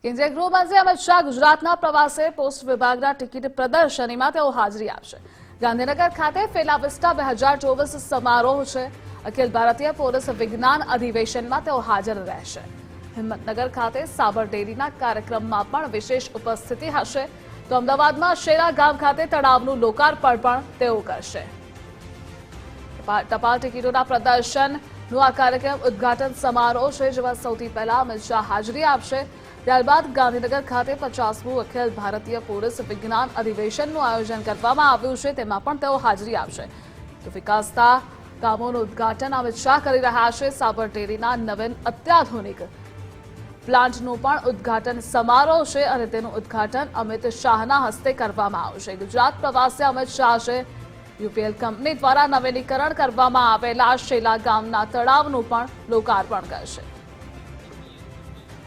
કેન્દ્રીય ગૃહમંત્રી અમિત શાહ ગુજરાતના પ્રવાસે પોસ્ટ વિભાગના ટિકિટ પ્રદર્શનીમાં તેઓ હાજરી આપશે। ગાંધીનગર ખાતે ફેલા વિસ્ટા 2024 સમારોહ છે। અખિલ ભારતીય પોલીસ વિજ્ઞાન અધિવેશનમાં તેઓ હાજર રહેશે। હિંમતનગર ખાતે સાબર ડેરીના કાર્યક્રમમાં પણ વિશેષ ઉપસ્થિતિ હશે। તો અમદાવાદમાં શેરા ગામ ખાતે તળાવનું લોકાર્પણ પણ તેઓ કરશે। ટપાલ ટિકિટોના પ્રદર્શનનું આ કાર્યક્રમ ઉદ્ઘાટન સમારોહ છે, જેમાં સૌથી પહેલા અમિત શાહ હાજરી આપશે। ત્યારબાદ ગાંધીનગર ખાતે 50મું અખિલ ભારતીય પોલીસ વિજ્ઞાન અધિવેશનનું આયોજન કરવામાં આવ્યું છે, તેમાં પણ તેઓ હાજરી આપશે। તો વિકાસતા કામોનું ઉદ્ઘાટન અમિત શાહ કરી રહ્યા છે। સાબર ડેરીના નવીન અત્યાધુનિક પ્લાન્ટનું પણ ઉદ્ઘાટન સમારોહ છે અને તેનું ઉદ્ઘાટન અમિત શાહના હસ્તે કરવામાં આવશે। ગુજરાત પ્રવાસે અમિત શાહ છે। યુપીએલ કંપની દ્વારા નવીનીકરણ કરવામાં આવેલા શેલા ગામના તળાવનું પણ લોકાર્પણ કરશે।